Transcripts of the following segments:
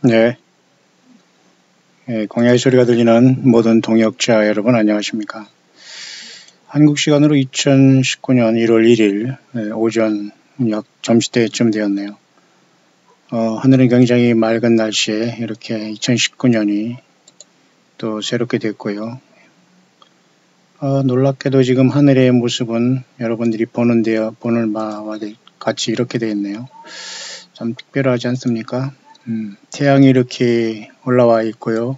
네, 광야의 소리가 들리는 모든 동역자 여러분 안녕하십니까? 한국 시간으로 2019년 1월 1일 오전 약 점심때쯤 되었네요. 하늘은 굉장히 맑은 날씨에 이렇게 2019년이 또 새롭게 됐고요. 놀랍게도 지금 하늘의 모습은 여러분들이 보는 바와 같이 이렇게 되어 있네요. 참 특별하지 않습니까? 태양이 이렇게 올라와 있고요.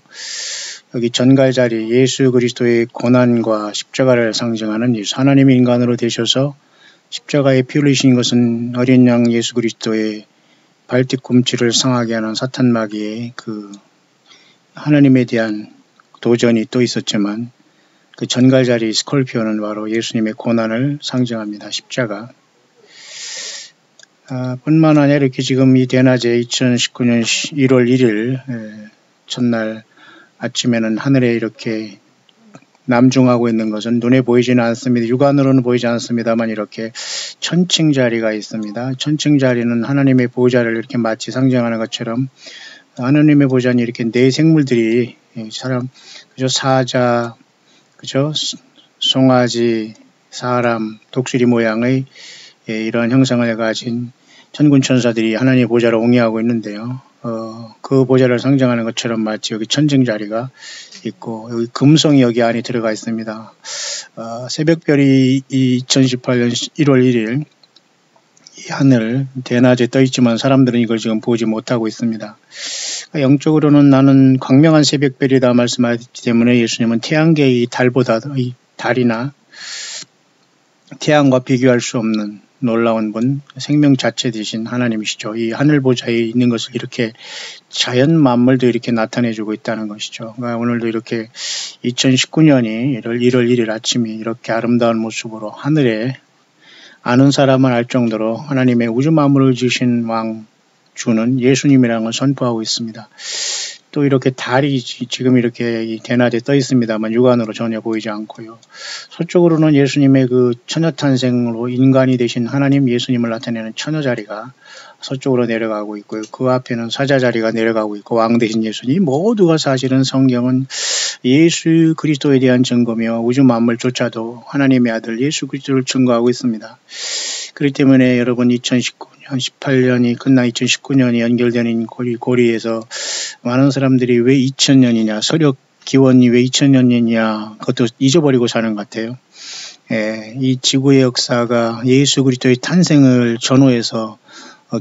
여기 전갈자리 예수 그리스도의 고난과 십자가를 상징하는 예수 하나님이 인간으로 되셔서 십자가에 피 흘리신 것은 어린 양 예수 그리스도의 발뒤꿈치를 상하게 하는 사탄 마귀의 그 하나님에 대한 도전이 또 있었지만 그 전갈자리 스콜피오는 바로 예수님의 고난을 상징합니다. 십자가. 뿐만 아니라 이렇게 지금 이 대낮에 2019년 1월 1일 첫날 아침에는 하늘에 이렇게 남중하고 있는 것은 눈에 보이지는 않습니다. 육안으로는 보이지 않습니다만 이렇게 천칭자리가 있습니다. 천칭자리는 하나님의 보좌를 이렇게 마치 상징하는 것처럼 하나님의 보좌는 이렇게 네 생물들이 그죠? 사자, 그죠? 송아지, 사람, 독수리 모양의 이러한 형상을 가진 천군 천사들이 하나님의 보좌를 옹이하고 있는데요. 그 보좌를 상징하는 것처럼 마치 여기 천칭자리가 있고 여기 금성이 여기 안에 들어가 있습니다. 새벽별이 2018년 1월 1일 이 하늘 대낮에 떠 있지만 사람들은 이걸 지금 보지 못하고 있습니다. 영적으로는 나는 광명한 새벽별이다 말씀하셨기 때문에 예수님은 태양계의 이 달이나 태양과 비교할 수 없는 놀라운 분, 생명 자체 되신 하나님이시죠. 이 하늘 보좌에 있는 것을 이렇게 자연 만물도 이렇게 나타내주고 있다는 것이죠. 그러니까 오늘도 이렇게 2019년이 1월 1일 아침이 이렇게 아름다운 모습으로 하늘에 아는 사람은 알 정도로 하나님의 우주 만물을 지으신 왕 주는 예수님이라는 걸 선포하고 있습니다. 또 이렇게 달이 지금 이렇게 대낮에 떠 있습니다만 육안으로 전혀 보이지 않고요. 서쪽으로는 예수님의 그 처녀탄생으로 인간이 되신 하나님 예수님을 나타내는 처녀자리가 서쪽으로 내려가고 있고요. 그 앞에는 사자자리가 내려가고 있고 왕 되신 예수님 모두가 사실은 성경은 예수 그리스도에 대한 증거며 우주 만물조차도 하나님의 아들 예수 그리스도를 증거하고 있습니다. 그렇기 때문에 여러분 2019년 18년이 끝나 2019년이 연결되는 고리에서 많은 사람들이 왜 2000년이냐 서력 기원이 왜 2000년이냐 그것도 잊어버리고 사는 것 같아요. 이 지구의 역사가 예수 그리스도의 탄생을 전후해서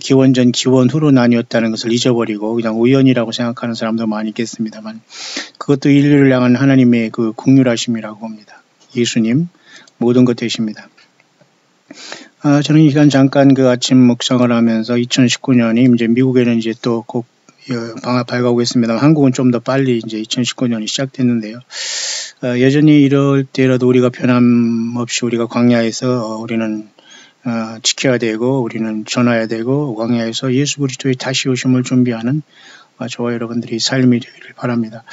기원전 기원 후로 나뉘었다는 것을 잊어버리고 그냥 우연이라고 생각하는 사람도 많이 있겠습니다만 그것도 인류를 향한 하나님의 그 긍휼하심이라고 봅니다. 예수님 모든 것 되십니다. 저는 이 시간 잠깐 그 아침 묵상을 하면서 2019년이 이제 미국에는 이제 또 곧 방학 밝아오고 있습니다. 한국은 좀 더 빨리 이제 2019년이 시작됐는데요. 여전히 이럴 때라도 우리가 변함없이 우리가 광야에서 우리는 지켜야 되고 우리는 전해야 되고 광야에서 예수 그리스도의 다시 오심을 준비하는 저와 여러분들이 삶이 되기를 바랍니다.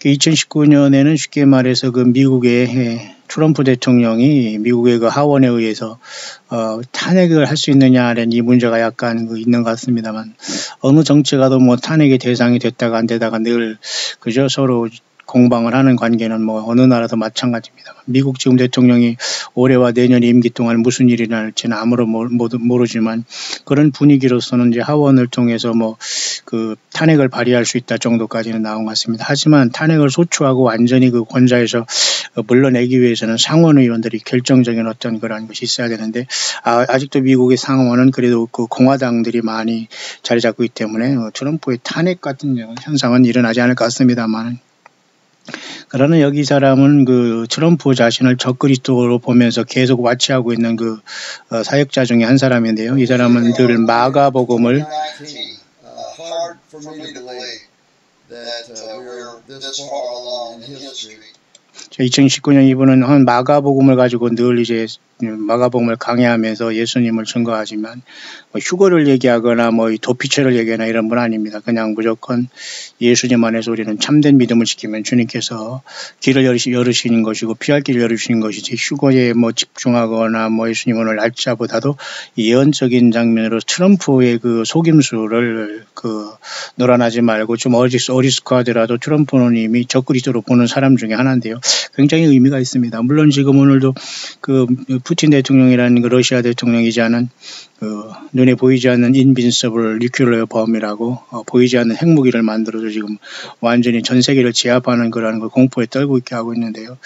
2019년에는 쉽게 말해서 그 미국의 트럼프 대통령이 미국의 그 하원에 의해서 탄핵을 할 수 있느냐라는 이 문제가 약간 있는 것 같습니다만 어느 정치가도 뭐 탄핵의 대상이 됐다가 안 되다가 늘 그저 서로 공방을 하는 관계는 뭐 어느 나라도 마찬가지입니다. 미국 지금 대통령이 올해와 내년 임기 동안 무슨 일이 날지는 아무도 모르지만 그런 분위기로서는 이제 하원을 통해서 뭐 그 탄핵을 발의할 수 있다 정도까지는 나온 것 같습니다. 하지만 탄핵을 소추하고 완전히 그 권좌에서 물러내기 위해서는 상원의원들이 결정적인 어떤 그런 것이 있어야 되는데 아직도 미국의 상원은 그래도 그 공화당들이 많이 자리 잡고 있기 때문에 트럼프의 탄핵 같은 현상은 일어나지 않을 것 같습니다만 그러나 여기 사람은 그 트럼프 자신을 적그리스도로 보면서 계속 와치하고 있는 그 사역자 중에 한 사람인데요. 이 사람은 늘 마가복음을 2019년 이분은 한 마가복음을 가지고 늘 이제 마가복음을 강의하면서 예수님을 증거하지만 뭐 휴거를 얘기하거나 뭐 도피처를 얘기하나 이런 분 아닙니다. 그냥 무조건 예수님 안에서 우리는 참된 믿음을 지키면 주님께서 길을 열으시는 것이고 피할 길을 열으시는 것이지 휴거에 뭐 집중하거나 뭐 예수님 오늘 날짜보다도 예언적인 장면으로 트럼프의 그 속임수를 놀아나지 말고 좀 어리숙하더라도 트럼프는 이미 적그리스도로 보는 사람 중에 하나인데요. 굉장히 의미가 있습니다. 물론 지금 오늘도 그 푸틴 대통령이라는 그 러시아 대통령이지 않은 눈에 보이지 않는 인빈서블 뉴클리어 범이라고 보이지 않는 핵무기를 만들어서 지금 완전히 전 세계를 제압하는 거라는 걸 공포에 떨고 있게 하고 있는데요.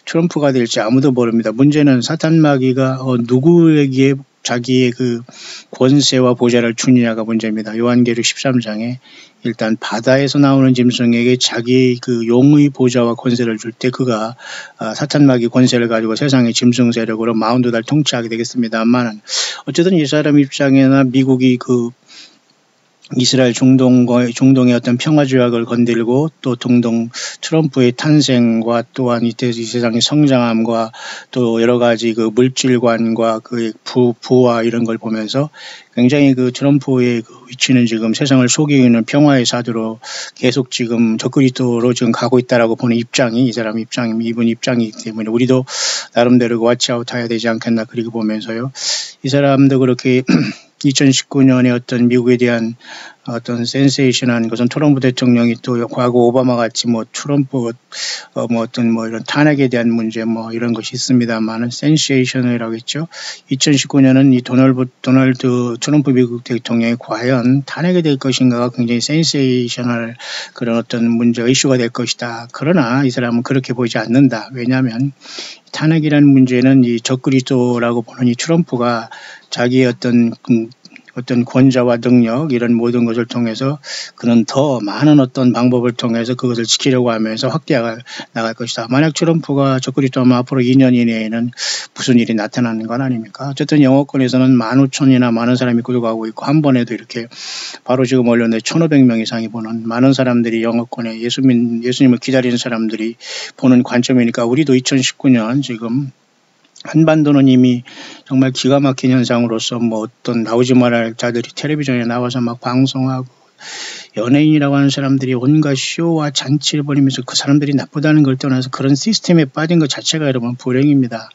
트럼프가 될지 아무도 모릅니다. 문제는 사탄 마귀가 누구에게 자기의 그 권세와 보좌를 주느냐가 문제입니다. 요한계시록 13장에 일단 바다에서 나오는 짐승에게 자기 그 용의 보좌와 권세를 줄 때 그가 사탄 마귀 권세를 가지고 세상의 짐승 세력으로 마운드달 통치하게 되겠습니다만 어쨌든 이 사람 입장에나 미국이 그 이스라엘 중동의 어떤 평화 조약을 건들고 또 동동 트럼프의 탄생과 또한 이 세상의 성장함과 또 여러 가지 그 물질관과 그 부와 이런 걸 보면서 굉장히 그 트럼프의 그 위치는 지금 세상을 속이는 평화의 사두로 계속 지금 적그리스도로 지금 가고 있다라고 보는 입장이 이분 입장이기 때문에 우리도 나름대로 왓치아웃 해야 되지 않겠나 그렇게 보면서요. 이 사람도 그렇게 2019년에 어떤 미국에 대한 어떤 센세이션한 것은 트럼프 대통령이 또 과거 오바마 같이 뭐 트럼프 뭐 어떤 뭐 이런 탄핵에 대한 문제 뭐 이런 것이 있습니다만은 센세이션이라고 했죠. 2019년은 이 도널드 트럼프 미국 대통령이 과연 탄핵이 될 것인가가 굉장히 센세이션할 그런 어떤 문제가 이슈가 될 것이다. 그러나 이 사람은 그렇게 보이지 않는다. 왜냐하면 탄핵이라는 문제는 이 적그리스도라고 보는 이 트럼프가 자기의 어떤 권좌와 능력 이런 모든 것을 통해서 그는 더 많은 어떤 방법을 통해서 그것을 지키려고 하면서 확대해 나갈 것이다. 만약 트럼프가 적그리스도하면 앞으로 2년 이내에는 무슨 일이 나타나는 건 아닙니까? 어쨌든 영어권에서는 15,000이나 많은 사람이 끌고가고 있고 한 번에도 이렇게 바로 지금 올렸는데 1,500명 이상이 보는 많은 사람들이 영어권에 예수님을 기다리는 사람들이 보는 관점이니까 우리도 2019년 지금 한반도는 이미 정말 기가 막힌 현상으로서 뭐 어떤 나오지 말할 자들이 텔레비전에 나와서 막 방송하고 연예인이라고 하는 사람들이 온갖 쇼와 잔치를 벌이면서 그 사람들이 나쁘다는 걸 떠나서 그런 시스템에 빠진 것 자체가 여러분 불행입니다.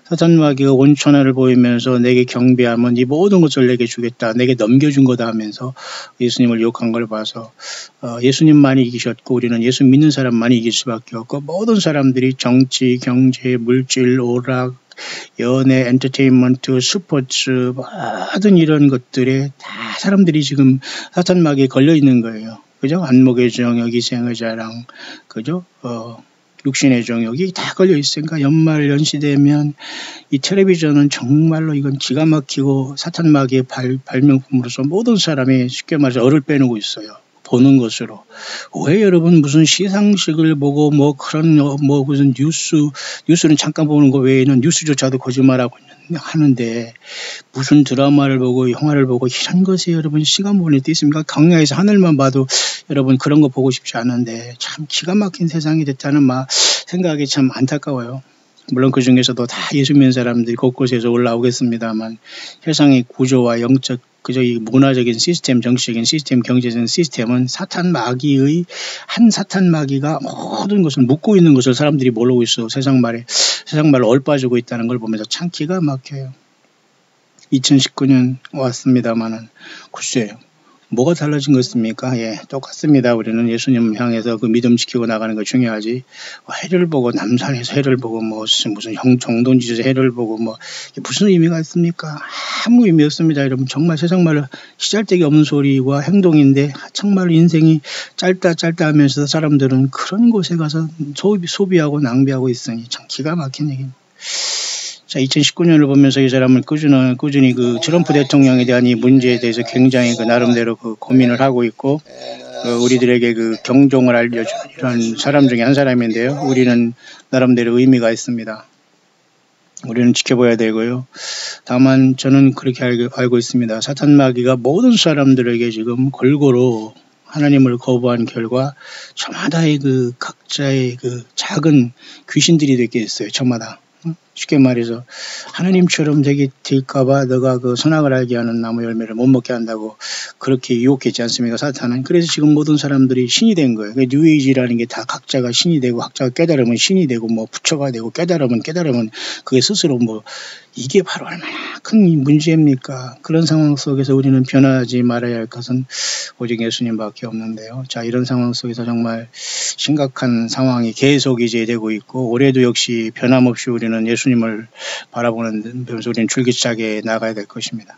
사탄 마귀가 온천하를 보이면서 내게 경배하면 이 모든 것을 내게 주겠다. 내게 넘겨준 거다 하면서 예수님을 욕한 걸 봐서 예수님만이 이기셨고 우리는 예수 믿는 사람만이 이길 수밖에 없고 모든 사람들이 정치, 경제, 물질, 오락, 연애, 엔터테인먼트, 스포츠 모든 이런 것들에 다 사람들이 지금 사탄 마귀에 걸려 있는 거예요. 그죠? 안목의 정욕, 이생의 자랑, 그죠? 육신의 정욕이 다 걸려 있으니까 연말 연시되면 이 텔레비전은 정말로 이건 기가 막히고 사탄 마귀의 발명품으로서 모든 사람이 쉽게 말해서 얼을 빼놓고 있어요. 보는 것으로. 왜 여러분 무슨 시상식을 보고 뭐 그런 뭐 무슨 뉴스는 잠깐 보는 거 외에는 뉴스조차도 거짓말하고 하는데 무슨 드라마를 보고 영화를 보고 이런 것에 여러분 시간 보낼 때 있습니까? 광야에서 하늘만 봐도 여러분 그런 거 보고 싶지 않은데 참 기가 막힌 세상이 됐다는 생각이 참 안타까워요. 물론 그 중에서도 다 예수 믿는 사람들이 곳곳에서 올라오겠습니다만 세상의 구조와 영적 그저 이 문화적인 시스템, 정치적인 시스템, 경제적인 시스템은 사탄 마귀의 한 사탄 마귀가 모든 것을 묶고 있는 것을 사람들이 모르고 있어. 세상 말로 얼빠지고 있다는 걸 보면서 참 기가 막혀요. 2019년 왔습니다만은 글쎄요. 뭐가 달라진 것입니까? 예, 똑같습니다. 우리는 예수님 향해서 그 믿음 지키고 나가는 거 중요하지. 해를 보고 남산에서 해를 보고 무슨 정동지에서 해를 보고 무슨 의미가 있습니까? 아무 의미 없습니다. 여러분 정말 세상 말로 시잘데기 없는 소리와 행동인데 정말 인생이 짧다 짧다 하면서 사람들은 그런 곳에 가서 소비하고 낭비하고 있으니 참 기가 막힌 얘기입니다. 자, 2019년을 보면서 이 사람은 꾸준히 그 트럼프 대통령에 대한 이 문제에 대해서 굉장히 그 나름대로 그 고민을 하고 있고, 우리들에게 그 경종을 알려주는 이런 사람 중에 한 사람인데요. 우리는 나름대로 의미가 있습니다. 우리는 지켜봐야 되고요. 다만 저는 그렇게 알고 있습니다. 사탄 마귀가 모든 사람들에게 지금 골고루 하나님을 거부한 결과 저마다의 그 각자의 그 작은 귀신들이 되게 있어요. 저마다. 쉽게 말해서 하나님처럼 될까봐 너가 그 선악을 알게 하는 나무 열매를 못 먹게 한다고 그렇게 유혹했지 않습니까, 사탄은. 그래서 지금 모든 사람들이 신이 된 거예요. 뉴에이지라는 게 다 각자가 신이 되고, 각자가 깨달으면 신이 되고, 뭐 부처가 되고, 깨달으면 그게 스스로 뭐 이게 바로 얼마나 큰 문제입니까? 그런 상황 속에서 우리는 변하지 말아야 할 것은 오직 예수님밖에 없는데요. 자, 이런 상황 속에서 정말 심각한 상황이 계속 이제 되고 있고, 올해도 역시 변함없이 우리는 예수님을 바라보는 면에서 우리는 줄기차게 나가야 될 것입니다.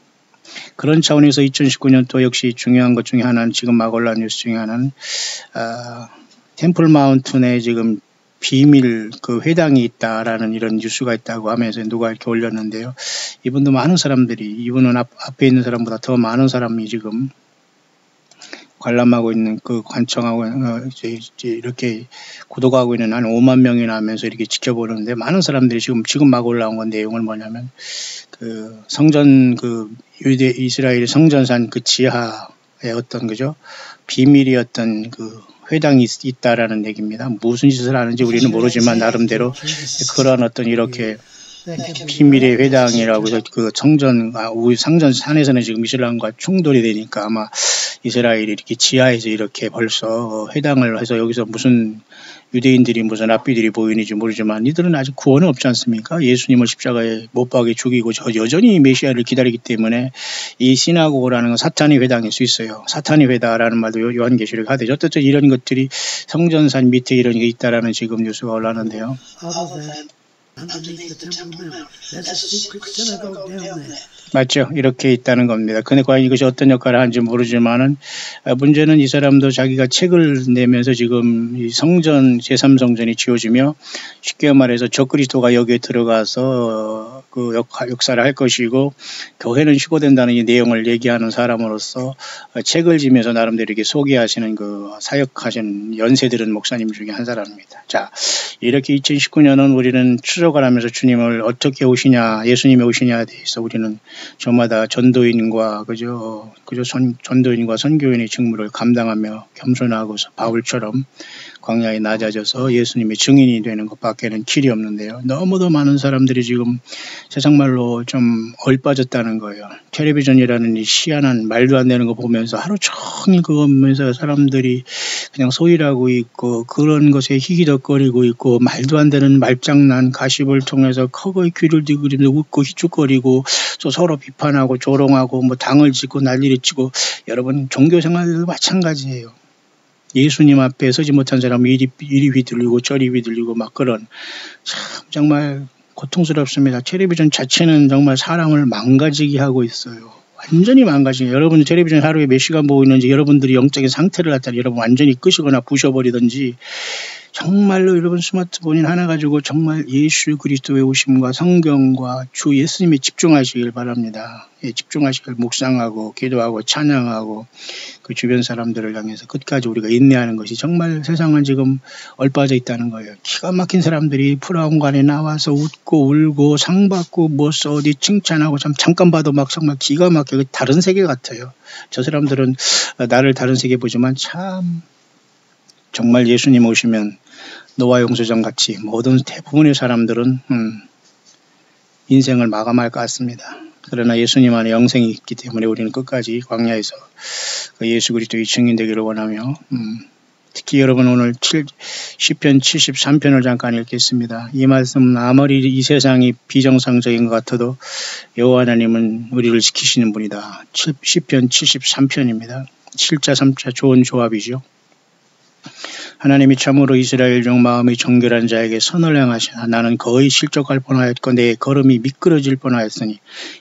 그런 차원에서 2019년도 역시 중요한 것 중에 하나는, 지금 막 올라온 뉴스 중에 하나는 템플 마운틴에 지금 비밀 그 회당이 있다라는 이런 뉴스가 있다고 하면서 누가 이렇게 올렸는데요. 이분도 많은 사람들이, 이분은 앞에 있는 사람보다 더 많은 사람이 지금 관람하고 있는, 그 관청하고 이제 이렇게 구독하고 있는 한 5만 명이나 하면서 이렇게 지켜보는데, 많은 사람들이 지금 막 올라온 건 내용을 뭐냐면, 그 성전, 그 이스라엘 성전산 그 지하에 어떤 그죠 비밀이었던 그 회당이 있다라는 얘기입니다. 무슨 짓을 하는지 우리는 모르지만 나름대로 그런 어떤 이렇게 비밀의 회당이라고 해서 그 상전산에서는 지금 이슬람과 충돌이 되니까 아마 이스라엘이 이렇게 지하에서 이렇게 벌써 회당을 해서 여기서 무슨 유대인들이 무슨 앞비들이 보이는지 모르지만 이들은 아직 구원은 없지 않습니까? 예수님을 십자가에 못 박아 죽이고 여전히 메시아를 기다리기 때문에 이 시나고라는 건 사탄의 회당일 수 있어요. 사탄의 회당이라는 말도 요한계시록에 하대죠. 어쨌든 이런 것들이 성전산 밑에 이런 게 있다라는 지금 뉴스가 올라오는데요. 맞죠? 이렇게 있다는 겁니다. 근데 과연 이것이 어떤 역할을 하는지 모르지만은, 문제는 이 사람도 자기가 책을 내면서 지금 이 성전, 제3성전이 지어지며, 쉽게 말해서 적그리스도가 여기에 들어가서 그 역사를 할 것이고, 교회는 휴거된다는 이 내용을 얘기하는 사람으로서 책을 지면서 나름대로 이렇게 소개하시는 그 사역하시는 연세들은 목사님 중에 한 사람입니다. 자, 이렇게 2019년은 우리는 추적을 하면서 주님을 어떻게 오시냐, 예수님이 오시냐에 대해서 우리는 저마다 전도인과 전도인과 선교인의 직무를 감당하며 겸손하고서 바울처럼 광야에 낮아져서 예수님의 증인이 되는 것밖에는 길이 없는데요. 너무도 많은 사람들이 지금 세상말로 좀 얼빠졌다는 거예요. 텔레비전이라는 이 희한한 말도 안 되는 거 보면서 하루 종일 그거 보면서 사람들이 그냥 소일하고 있고, 그런 것에 희기덕거리고 있고, 말도 안 되는 말장난, 가십을 통해서 커거의 귀를 뒤그리면서 웃고 희죽거리고, 또 서로 비판하고 조롱하고 뭐 당을 짓고 난리를 치고. 여러분, 종교생활도 마찬가지예요. 예수님 앞에 서지 못한 사람은 이리 휘둘리고 저리 휘둘리고 막 그런, 참 정말 고통스럽습니다. 텔레비전 자체는 정말 사람을 망가지게 하고 있어요. 완전히 망가지게. 여러분 텔레비전 하루에 몇 시간 보고 있는지, 여러분들이 영적인 상태를 갖다 여러분 완전히 끄시거나 부셔버리든지, 정말로 여러분 스마트폰이 하나 가지고 정말 예수 그리스도의 오심과 성경과 주 예수님에 집중하시길 바랍니다. 예, 집중하시길, 묵상하고 기도하고 찬양하고 그 주변 사람들을 향해서 끝까지 우리가 인내하는 것이, 정말 세상은 지금 얼빠져 있다는 거예요. 기가 막힌 사람들이 프라운관에 나와서 웃고 울고 상 받고 뭐 어디 칭찬하고, 참 잠깐 봐도 막 정말 기가 막히게 다른 세계 같아요. 저 사람들은 나를 다른 세계 보지만 참 정말 예수님 오시면 노아 용수전 같이 모든 대부분의 사람들은 인생을 마감할 것 같습니다. 그러나 예수님 안에 영생이 있기 때문에 우리는 끝까지 광야에서 그 예수 그리스도의 증인 되기를 원하며, 특히 여러분 오늘 시편 73편을 잠깐 읽겠습니다. 이 말씀은 아무리 이 세상이 비정상적인 것 같아도 여호와 하나님은 우리를 지키시는 분이다. 시편 73편입니다. 7자 3자 좋은 조합이죠. 하나님이 참으로 이스라엘 중 마음이 정결한 자에게 선을 행하시나 나는 거의 실족할 뻔하였고 내 걸음이 미끄러질 뻔하였으니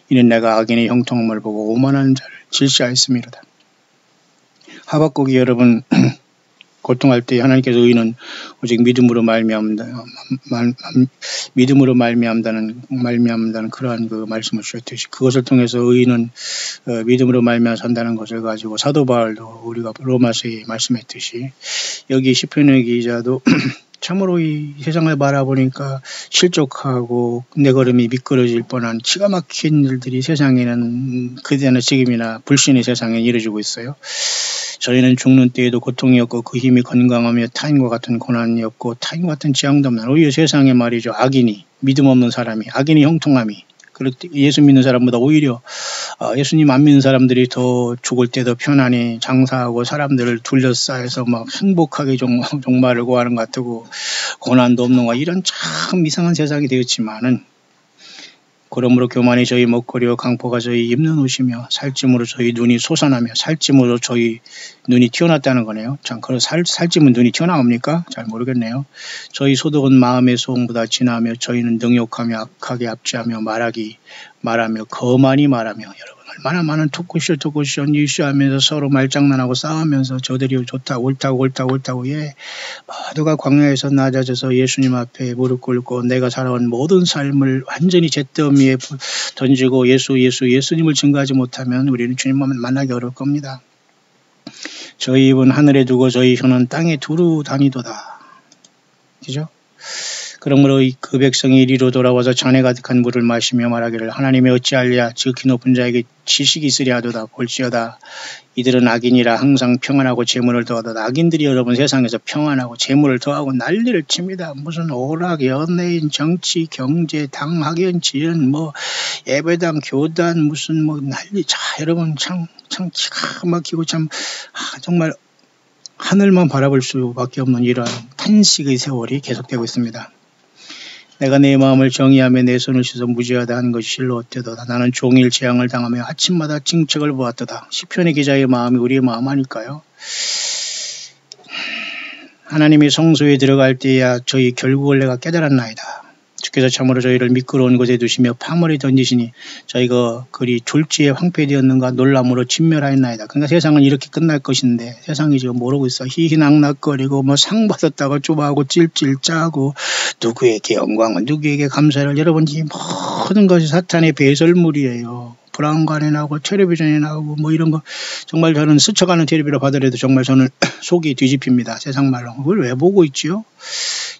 이는 내가 악인의 형통함을 보고 오만한 자를 질시하였음이로다. 하박국이 여러분 고통할 때 하나님께서 의인은 오직 믿음으로 말미암다는 그러한 그 말씀을 주셨듯이, 그것을 통해서 의인은 믿음으로 말미암아 산다는 것을 가지고 사도 바울도 우리가 로마서에 말씀했듯이, 여기 시편의 기자도 참으로 이 세상을 바라보니까 실족하고 내 걸음이 미끄러질 뻔한 기가 막힌 일들이 세상에는 그대나 지금이나 불신의 세상에 이루어지고 있어요. 저희는 죽는 때에도 고통이 없고 그 힘이 건강하며 타인과 같은 고난이 없고 타인과 같은 재앙도 없는 오히려 세상에 말이죠. 악인이 믿음 없는 사람이 악인이 형통함이 예수 믿는 사람보다 오히려 예수님 안 믿는 사람들이 더 죽을 때도 편안히 장사하고 사람들을 둘러싸여서 막 행복하게 종말을 구하는 것 같고 고난도 없는 거 이런 참 이상한 세상이 되었지만은 그러므로 교만이 저희 먹거리요 강포가 저희 입는 옷이며 살찜으로 저희 눈이 솟아나며 살찜으로 저희 눈이 튀어났다는 거네요. 참 그런 살찜은 눈이 튀어나옵니까? 잘 모르겠네요. 저희 소득은 마음의 소음보다 진하며 저희는 능욕하며 악하게 압제하며 말하며 거만히 말하며 여러분 얼마나 많은 토크쇼 뉴스하면서 서로 말장난하고 싸우면서 저들이 좋다 옳다고 예 모두가 광야에서 낮아져서 예수님 앞에 무릎 꿇고 내가 살아온 모든 삶을 완전히 잿더미에 던지고 예수님을 증거하지 못하면 우리는 주님만 만나기 어려울 겁니다. 저희 입은 하늘에 두고 저희 혀는 땅에 두루 다니도다. 그죠? 그러므로 그 백성이 이리로 돌아와서 잔에 가득한 물을 마시며 말하기를 하나님이 어찌하랴 지극히 높은 자에게 지식이 있으랴 하도다. 볼지어다 이들은 악인이라 항상 평안하고 재물을 더하도다. 악인들이 여러분 세상에서 평안하고 재물을 더하고 난리를 칩니다. 무슨 오락, 연예인, 정치, 경제, 당, 학연, 지연, 예배당, 교단 무슨 난리. 자 여러분 참 기가 막히고 참 정말 하늘만 바라볼 수밖에 없는 이러한 탄식의 세월이 계속되고 있습니다. 내가 내 마음을 정의하며 내 손을 씻어 무죄하다 하는 것이 실로 어때도다. 나는 종일 재앙을 당하며 아침마다 징책을 보았도다. 시편의 기자의 마음이 우리의 마음 아닐까요? 하나님이 성소에 들어갈 때야 저희 결국을 내가 깨달았나이다. 주께서 참으로 저희를 미끄러운 곳에 두시며 파물에 던지시니 저희가 그리 졸지에 황폐되었는가 놀람으로 진멸하였나이다. 그러니까 세상은 이렇게 끝날 것인데 세상이 지금 모르고 있어. 희희낙낙거리고 상 받았다가 좁아하고 찔찔 짜고 누구에게 영광을 누구에게 감사를. 여러분 이 모든 것이 사탄의 배설물이에요. 브라운관에 나오고 텔레비전에 나오고 이런 거 정말 저는 스쳐가는 텔레비로 봐더라도 정말 저는 속이 뒤집힙니다. 세상 말로. 그걸 왜 보고 있지요?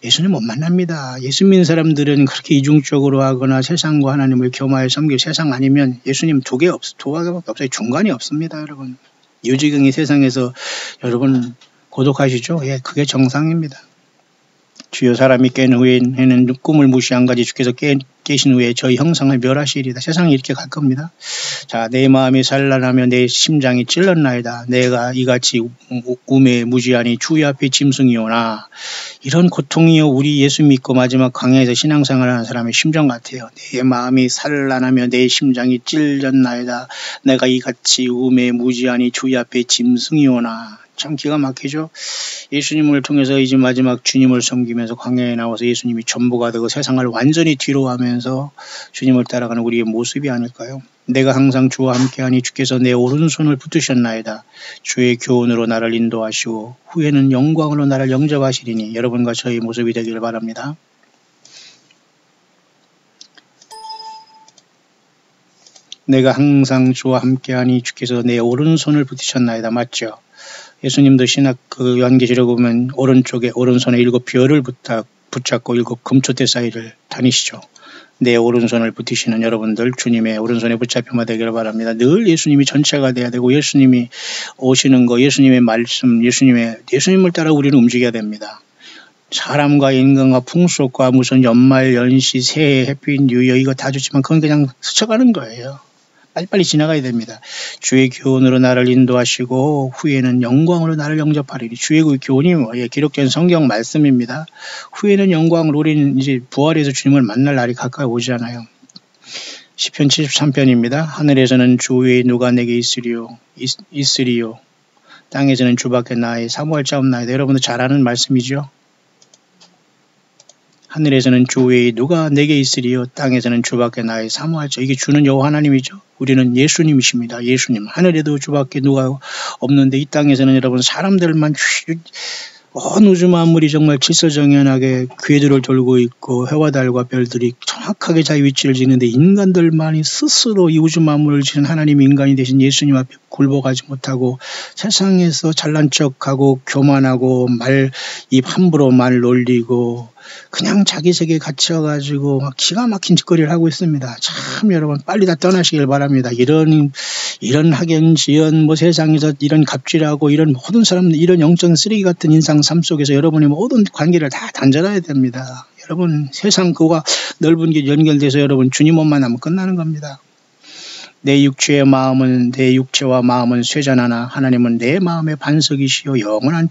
예수님 못 만납니다. 예수 믿는 사람들은 그렇게 이중적으로 하거나 세상과 하나님을 겸하여 섬길 세상 아니면 예수님 두 개가 없어요. 중간이 없습니다. 여러분. 유지경이 세상에서 여러분 고독하시죠? 예, 그게 정상입니다. 주여 사람이 깬 후에는 꿈을 무시한 가지 주께서 깨신 후에 저희 형상을 멸하시리다. 세상이 이렇게 갈 겁니다. 자, 내 마음이 산란하며 내 심장이 찔렀나이다. 내가 이같이 우매에 무지하니 주의 앞에 짐승이오나. 이런 고통이요 우리 예수 믿고 마지막 광야에서 신앙생활하는 사람의 심정 같아요. 내 마음이 산란하며 내 심장이 찔렸나이다. 내가 이같이 우매에 무지하니 주의 앞에 짐승이오나. 참 기가 막히죠. 예수님을 통해서 이제 마지막 주님을 섬기면서 광야에 나와서 예수님이 전부가 되고 세상을 완전히 뒤로 하면서 주님을 따라가는 우리의 모습이 아닐까요? 내가 항상 주와 함께하니 주께서 내 오른손을 붙드셨나이다. 주의 교훈으로 나를 인도하시고 후에는 영광으로 나를 영접하시리니. 여러분과 저의 모습이 되기를 바랍니다. 내가 항상 주와 함께하니 주께서 내 오른손을 붙드셨나이다. 맞죠? 예수님도 신학 요한계시록 보면 오른손에 7 별을 붙잡고 7 금초대 사이를 다니시죠. 내 오른손을 붙이시는 여러분들 주님의 오른손에 붙잡혀만 되기를 바랍니다. 늘 예수님이 전체가 돼야 되고 예수님이 오시는 거, 예수님의 말씀, 예수님을 따라 우리는 움직여야 됩니다. 사람과 인간과 풍속과 무슨 연말, 연시, 새해, 해피 뉴이어 이거 다 좋지만 그건 그냥 스쳐가는 거예요. 빨리빨리 지나가야 됩니다. 주의 교훈으로 나를 인도하시고 후에는 영광으로 나를 영접하리니. 주의 교훈이 기록된 성경 말씀입니다. 후에는 영광으로 우리는 이제 부활해서 주님을 만날 날이 가까이 오잖아요. 시편 73편입니다. 하늘에서는 주 외에 누가 내게 있으리요. 땅에서는 주밖에 나의 사모할 자 없나이다. 여러분도 잘 아는 말씀이죠. 하늘에서는 주 외에 누가 내게 있으리요. 땅에서는 주밖에 나의 사모할 자. 이게 주는 여호와 하나님이죠. 우리는 예수님이십니다. 예수님. 하늘에도 주밖에 누가 없는데 이 땅에서는 여러분 사람들만 온 우주 만물이 정말 질서정연하게 궤도를 돌고 있고 해와 달과 별들이 정확하게 자기 위치를 지는데 인간들만이 스스로 이 우주 만물을 지은 하나님 인간이 되신 예수님 앞에 굴복하지 못하고 세상에서 잘난 척하고 교만하고 입 함부로 말 놀리고 그냥 자기 세계에 갇혀가지고 막 기가 막힌 짓거리를 하고 있습니다. 참 여러분 빨리 다 떠나시길 바랍니다. 이런 학연, 지연, 뭐 세상에서 이런 갑질하고 이런 모든 사람들 이런 영적 쓰레기 같은 인상 삶 속에서 여러분이 모든 관계를 다 단절해야 됩니다. 여러분 세상 그와 넓은 길 연결돼서 여러분 주님 만나면 끝나는 겁니다. 내 육체와 마음은 쇠잔하나 하나님은 내 마음의 반석이시요 영원한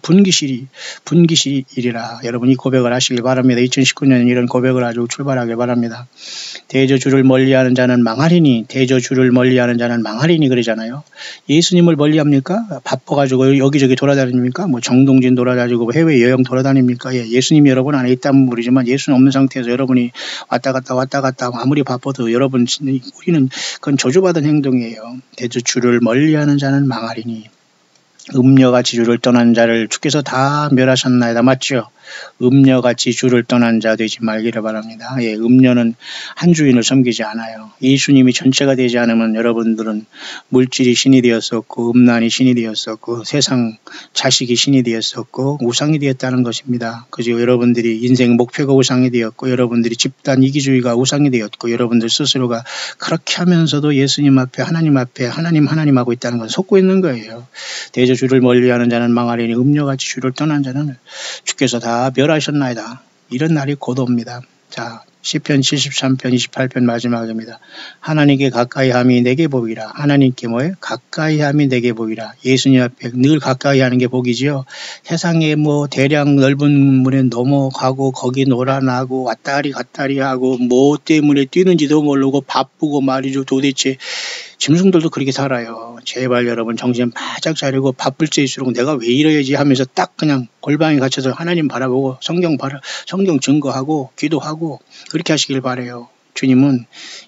분기시이리라. 여러분이 고백을 하시길 바랍니다. 2019년 이런 고백을 가지고 출발하길 바랍니다. 대저주를 멀리하는 자는 망하리니 그러잖아요. 예수님을 멀리합니까? 바빠가지고 여기저기 돌아다닙니까? 뭐 정동진 돌아다니고 해외여행 돌아다닙니까? 예, 예수님이 여러분 안에 있다면 모르지만 예수는 없는 상태에서 여러분이 왔다 갔다 아무리 바빠도 여러분 우리는 그건 저주받은 행동이에요. 대저주를 멀리하는 자는 망하리니 음녀같이 주를 떠난 자를 주께서 다 멸하셨나이다. 맞죠? 음녀같이 주를 떠난 자 되지 말기를 바랍니다. 예, 음녀는 한 주인을 섬기지 않아요. 예수님이 전체가 되지 않으면 여러분들은 물질이 신이 되었었고 음란이 신이 되었었고 세상 자식이 신이 되었었고 우상이 되었다는 것입니다. 그죠? 여러분들이 인생 목표가 우상이 되었고 여러분들이 집단 이기주의가 우상이 되었고 여러분들 스스로가 그렇게 하면서도 예수님 앞에 하나님 하고 있다는 건 속고 있는 거예요. 대저주를 멀리하는 자는 망하리니 음녀같이 주를 떠난 자는 주께서 다 멸하셨나이다. 이런 날이 곧 옵니다. 자, 시편 73편 28편 마지막입니다. 하나님께 가까이함이 내게 복이라. 하나님께 뭐예요? 가까이함이 내게 복이라. 예수님 앞에 늘 가까이하는 게 복이지요. 세상에 뭐 대량 넓은 물에 넘어가고 거기 놀아나고 왔다리 갔다리 하고 뭐 때문에 뛰는지도 모르고 바쁘고 말이죠. 도대체 짐승들도 그렇게 살아요. 제발 여러분 정신 바짝 차리고 바쁠 때일수록 내가 왜 이래야지 하면서 딱 그냥 골방에 갇혀서 하나님 바라보고 성경 증거하고 기도하고 그렇게 하시길 바라요. 주님은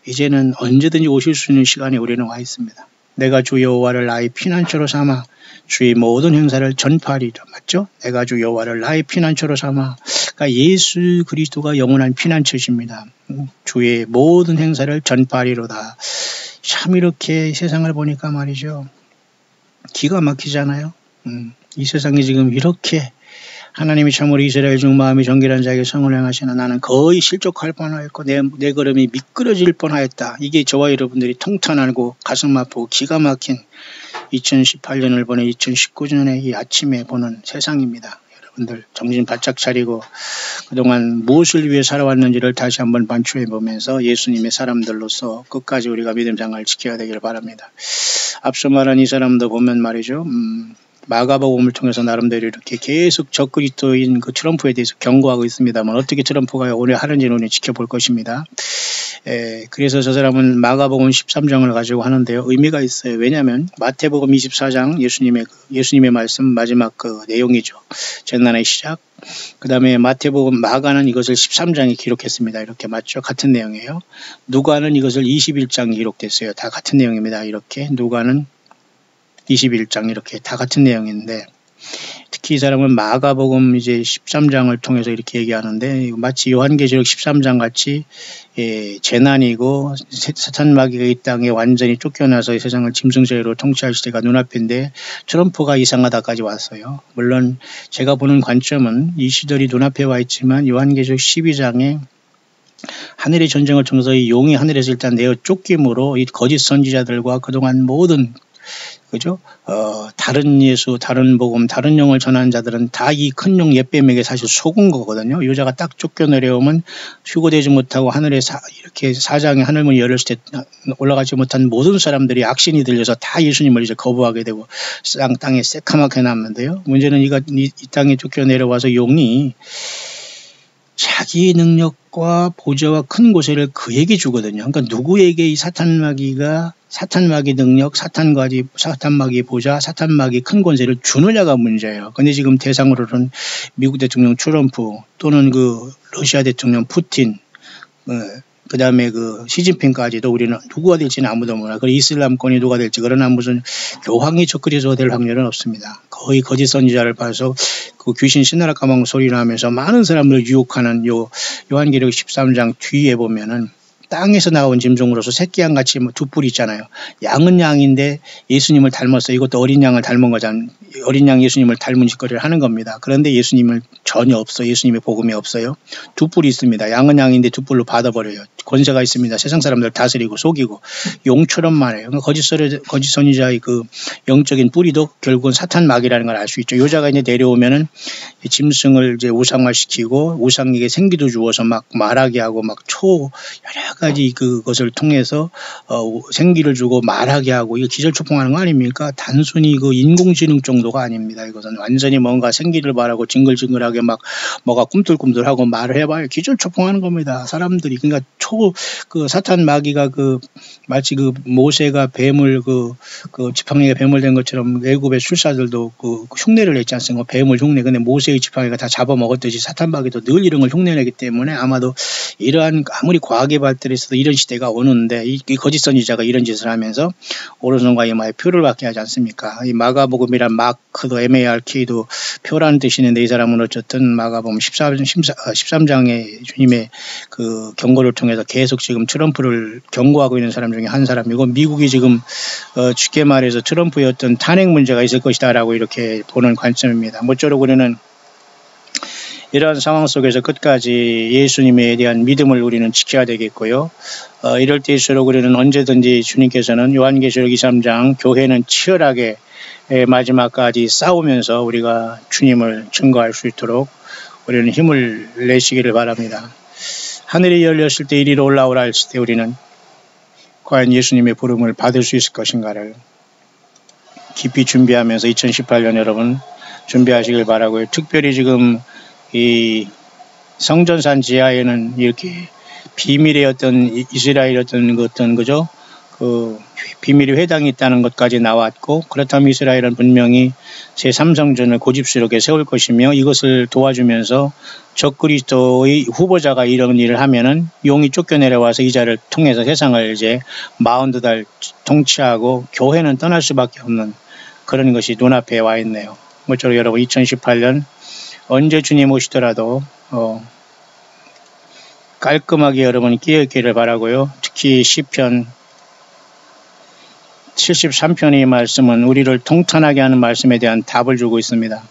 이제는 언제든지 오실 수 있는 시간에 우리는 와 있습니다. 내가 주 여호와를 나의 피난처로 삼아 주의 모든 행사를 전파하리라. 맞죠? 내가 주 여호와를 나의 피난처로 삼아. 그러니까 예수 그리스도가 영원한 피난처십니다. 주의 모든 행사를 전파하리로다. 참 이렇게 세상을 보니까 말이죠. 기가 막히잖아요. 이 세상이 지금 이렇게 하나님이 참으로 이스라엘 중 마음이 정결한 자에게 성을 행하시나 나는 거의 실족할 뻔하였고 내 걸음이 미끄러질 뻔하였다. 이게 저와 여러분들이 통탄하고 가슴 아프고 기가 막힌 2018년을 보내 2019년의 이 아침에 보는 세상입니다. 여러분들 정신 바짝 차리고 그동안 무엇을 위해 살아왔는지를 다시 한번 반추해 보면서 예수님의 사람들로서 끝까지 우리가 믿음 장을 지켜야 되기를 바랍니다. 앞서 말한 이 사람도 보면 말이죠. 마가복음을 통해서 나름대로 이렇게 계속 적그리스도인 그 트럼프에 대해서 경고하고 있습니다만 어떻게 트럼프가 오늘 하는지는 우리는 지켜볼 것입니다. 그래서 저 사람은 마가복음 13장을 가지고 하는데요. 의미가 있어요. 왜냐하면 마태복음 24장 예수님의 말씀 마지막 그 내용이죠. 재난의 시작. 그 다음에 마가는 이것을 13장에 기록했습니다. 이렇게 맞죠? 같은 내용이에요. 누가는 이것을 21장에 기록됐어요. 다 같은 내용입니다. 이렇게 누가는 21장 이렇게 다 같은 내용인데 특히 이 사람은 마가복음 이제 13장을 통해서 이렇게 얘기하는데 마치 요한계시록 13장 같이 재난이고 사탄 마귀가 이 땅에 완전히 쫓겨나서 이 세상을 짐승죄로 통치할 시대가 눈앞인데 트럼프가 이상하다까지 왔어요. 물론 제가 보는 관점은 이 시절이 눈앞에 와 있지만 요한계시록 12장에 하늘의 전쟁을 통해서 이 용이 하늘에서 일단 내어 쫓김으로 이 거짓 선지자들과 그동안 모든 그죠? 다른 예수, 다른 복음, 다른 영을 전하는 자들은 다 이 큰 용 옛뱀에게 사실 속은 거거든요. 여자가 딱 쫓겨 내려오면 휴고되지 못하고 하늘에 이렇게 사장의 하늘문이 열렸을 때 올라가지 못한 모든 사람들이 악신이 들려서 다 예수님을 이제 거부하게 되고 땅에 새카맣게 남는데요. 문제는 이 땅에 쫓겨 내려와서 용이 자기 능력과 보좌와 큰 고세를 그에게 주거든요. 그러니까 누구에게 이 사탄 마귀 능력, 사탄 마귀 보좌, 사탄 마귀 큰 권세를 주느냐가 문제예요. 근데 지금 대상으로는 미국 대통령 트럼프 또는 그 러시아 대통령 푸틴, 그 다음에 그 시진핑까지도 우리는 누구가 될지는 아무도 몰라. 그 이슬람권이 누가 될지 그러나 무슨 교황이 적그리스도가 될 확률은 없습니다. 거의 거짓 선지자를 봐서 그 귀신 신나라 까망 소리를 하면서 많은 사람들을 유혹하는 요한계시록 13장 뒤에 보면은 땅에서 나온 짐승으로서 새끼양같이 두 뿔이 있잖아요. 양은 양인데 예수님을 닮았어요. 이것도 어린 양을 닮은 거잖아요. 어린 양 예수님을 닮은 짓거리를 하는 겁니다. 그런데 예수님을 전혀 없어요. 예수님의 복음이 없어요. 두 뿔이 있습니다. 양은 양인데 두 뿔로 받아버려요. 권세가 있습니다. 세상 사람들 다스리고 속이고 용처럼 말해요. 거짓 선지자의 그 영적인 뿌리도 결국은 사탄 마귀라는 걸 알 수 있죠. 요자가 이제 내려오면은 짐승을 이제 우상화시키고 우상에게 생기도 주어서 막 말하게 하고 막 여러 가지 그것을 통해서 생기를 주고 말하게 하고 이거 기절초풍하는 거 아닙니까? 단순히 그 인공지능 정도가 아닙니다. 이것은 완전히 뭔가 생기를 말하고 징글징글하게 막 뭐가 꿈틀꿈틀하고 말을 해봐요. 기절초풍하는 겁니다. 사람들이. 그러니까 그 사탄 마귀가 마치 모세가 뱀을 지팡이가 뱀을 된 것처럼 애굽의 술사들도 흉내를 냈지 않습니까? 뱀을 흉내. 근데 모세의 지팡이가 다 잡아먹었듯이 사탄 마귀도 늘 이런 걸 흉내내기 때문에 아마도 이러한 아무리 과학의 발달했어도 이런 시대가 오는데 이 거짓 선지자가 이런 짓을 하면서 오른손과 이마에 표를 받게 하지 않습니까? 이 마가복음이란 마크도 MARK도 표라는 뜻이 있는데 이 사람은 어쨌든 마가복음 13장의 주님의 그 경고를 통해서 계속 지금 트럼프를 경고하고 있는 사람 중에 한 사람이고 미국이 지금 쉽게 말해서 트럼프의 어떤 탄핵 문제가 있을 것이다 라고 이렇게 보는 관점입니다. 모쪼록 우리는 이러한 상황 속에서 끝까지 예수님에 대한 믿음을 우리는 지켜야 되겠고요. 이럴 때일수록 우리는 언제든지 주님께서는 요한계시록 23장 교회는 치열하게 마지막까지 싸우면서 우리가 주님을 증거할 수 있도록 우리는 힘을 내시기를 바랍니다. 하늘이 열렸을 때 이리로 올라오라 했을 때 우리는 과연 예수님의 부름을 받을 수 있을 것인가를 깊이 준비하면서 2018년 여러분 준비하시길 바라고요. 특별히 지금 이 성전산 지하에는 이렇게 비밀의 어떤 이스라엘 어떤 그죠? 그 비밀의 회당이 있다는 것까지 나왔고 그렇다면 이스라엘은 분명히 제3성전을 고집스럽게 세울 것이며 이것을 도와주면서 적그리스도의 후보자가 이런 일을 하면은 용이 쫓겨내려와서 이 자를 통해서 세상을 이제 40달 통치하고 교회는 떠날 수밖에 없는 그런 것이 눈앞에 와 있네요. 모쪼록 여러분 2018년 언제 주님 오시더라도 깔끔하게 여러분이 깨어있기를 바라고요. 특히 시편 73편의 말씀은 우리를 통탄하게 하는 말씀에 대한 답을 주고 있습니다.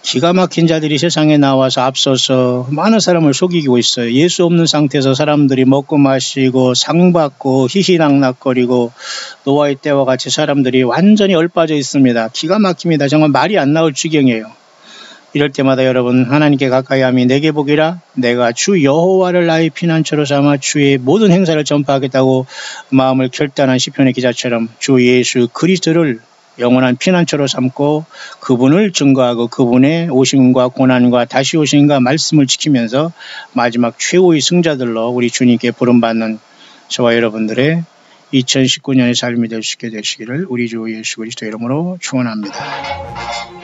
기가 막힌 자들이 세상에 나와서 앞서서 많은 사람을 속이고 있어요. 예수 없는 상태에서 사람들이 먹고 마시고 상 받고 희희낙낙거리고 노아의 때와 같이 사람들이 완전히 얼빠져 있습니다. 기가 막힙니다. 정말 말이 안 나올 지경이에요. 이럴 때마다 여러분 하나님께 가까이 함이 내게 복이라 내가 주 여호와를 나의 피난처로 삼아 주의 모든 행사를 전파하겠다고 마음을 결단한 시편의 기자처럼 주 예수 그리스도를 영원한 피난처로 삼고 그분을 증거하고 그분의 오심과 고난과 다시 오심과 말씀을 지키면서 마지막 최후의 승자들로 우리 주님께 부름받는 저와 여러분들의 2019년의 삶이 될 수 있게 되시기를 우리 주 예수 그리스도 이름으로 축원합니다.